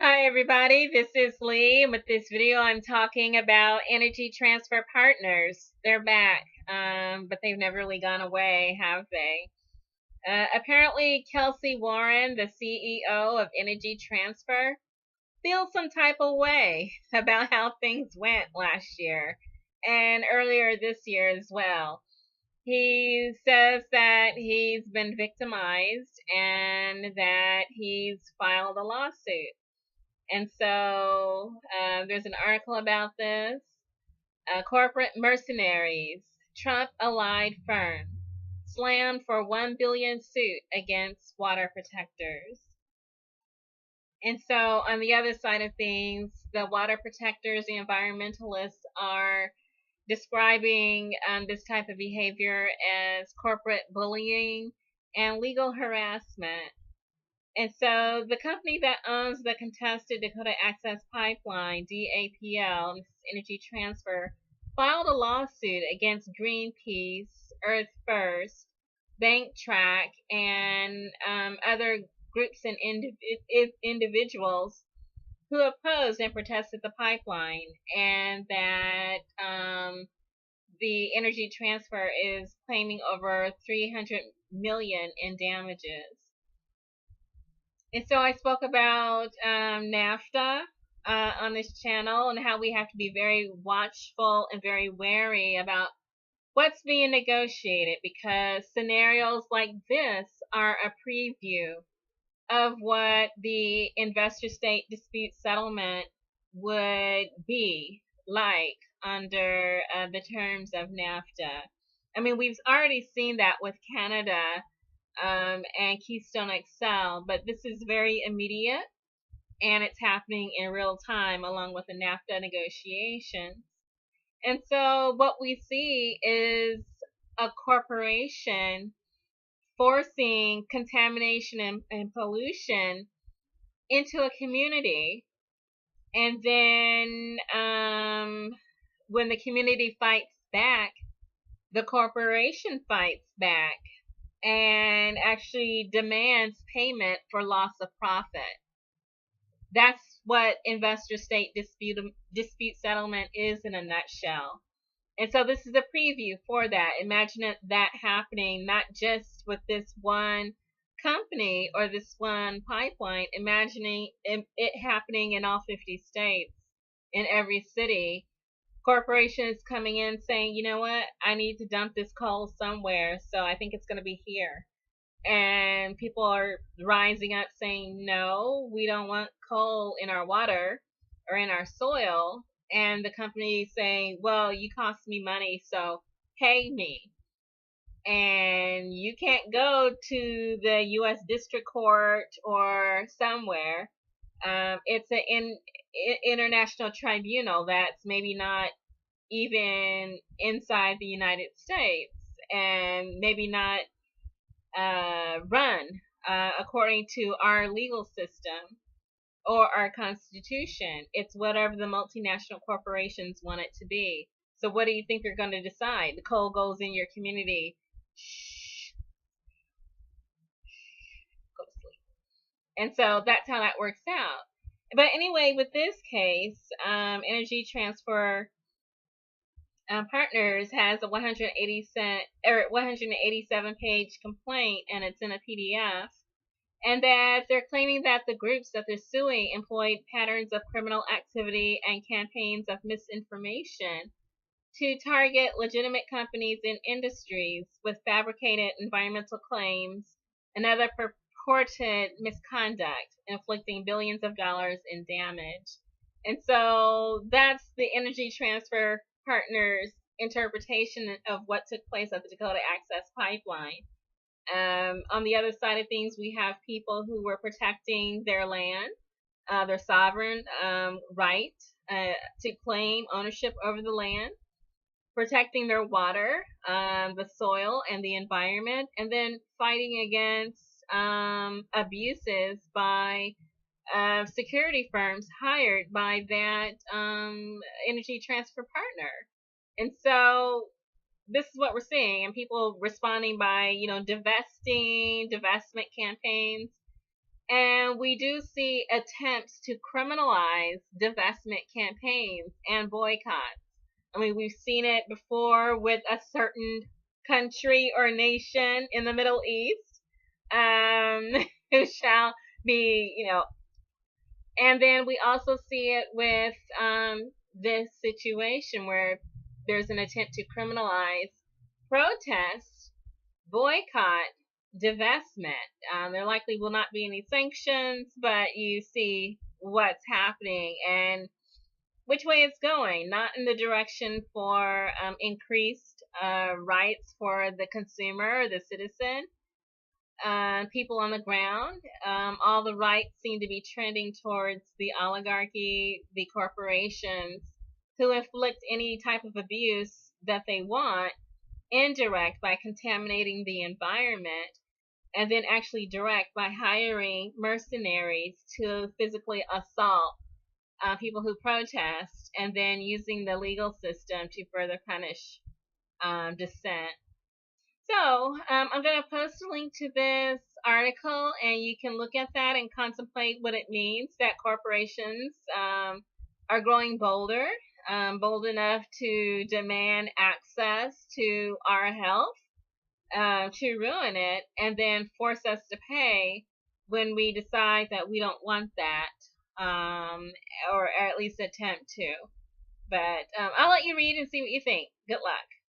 Hi everybody, this is Lee, and with this video I'm talking about Energy Transfer Partners. They're back, but they've never really gone away, have they? Apparently Kelsey Warren, the CEO of Energy Transfer, feels some type of way about how things went last year and earlier this year as well. He says that he's been victimized and that he's filed a lawsuit. And so there's an article about this. Corporate mercenaries, Trump-allied firm, slammed for $1 billion suit against water protectors. And so on the other side of things, the water protectors, the environmentalists are describing this type of behavior as corporate bullying and legal harassment. And so the company that owns the contested Dakota Access Pipeline, DAPL, this is Energy Transfer, filed a lawsuit against Greenpeace, EARTHFIRST, BANKTRAK, and other groups and individuals who opposed and protested the pipeline, and that the Energy Transfer is claiming over $300 million in damages. And so I spoke about NAFTA on this channel and how we have to be very watchful and very wary about what's being negotiated, because scenarios like this are a preview of what the investor-state dispute settlement would be like under the terms of NAFTA. I mean, we've already seen that with Canada and Keystone XL, but this is very immediate and it's happening in real time along with the NAFTA negotiations. And so what we see is a corporation forcing contamination and pollution into a community, and then when the community fights back, the corporation fights back and actually demands payment for loss of profit. That's what investor-state dispute settlement is in a nutshell. And so this is a preview for that. Imagine that happening not just with this one company or this one pipeline, imagining it happening in all 50 states, in every city. Corporations coming in saying, you know what, I need to dump this coal somewhere, so I think it's going to be here. And people are rising up saying, no, we don't want coal in our water or in our soil. And the company is saying, well, you cost me money, so pay me. And you can't go to the U.S. District Court or somewhere. It's an international tribunal that's maybe not even inside the United States, and maybe not run according to our legal system or our constitution. It's whatever the multinational corporations want it to be. So what do you think they're going to decide? The coal goes in your community. Shh. Go to sleep. And so that's how that works out. But anyway, with this case, Energy Transfer Partners has a 187-page complaint, and it's in a PDF. And that they're claiming that the groups that they're suing employed patterns of criminal activity and campaigns of misinformation to target legitimate companies and industries with fabricated environmental claims and other purported misconduct, inflicting billions of dollars in damage. And so that's the Energy Transfer Partners interpretation of what took place at the Dakota Access Pipeline. On the other side of things, we have people who were protecting their land, their sovereign right to claim ownership over the land, protecting their water, the soil, and the environment, and then fighting against abuses by security firms hired by that energy transfer partner. And so this is what we're seeing, and people responding by, divestment campaigns. And we do see attempts to criminalize divestment campaigns and boycotts. I mean, we've seen it before with a certain country or nation in the Middle East, who shall be, and then we also see it with this situation where there's an attempt to criminalize protest, boycott, divestment. There likely will not be any sanctions, but you see what's happening and which way it's going. Not in the direction for increased rights for the consumer or the citizen, people on the ground. All the rights seem to be trending towards the oligarchy, the corporations, who inflict any type of abuse that they want, indirect by contaminating the environment, and then actually direct by hiring mercenaries to physically assault people who protest, and then using the legal system to further punish dissent. So I'm going to post a link to this article, and you can look at that and contemplate what it means that corporations are growing bolder, bold enough to demand access to our health, to ruin it, and then force us to pay when we decide that we don't want that, or at least attempt to. But I'll let you read and see what you think. Good luck.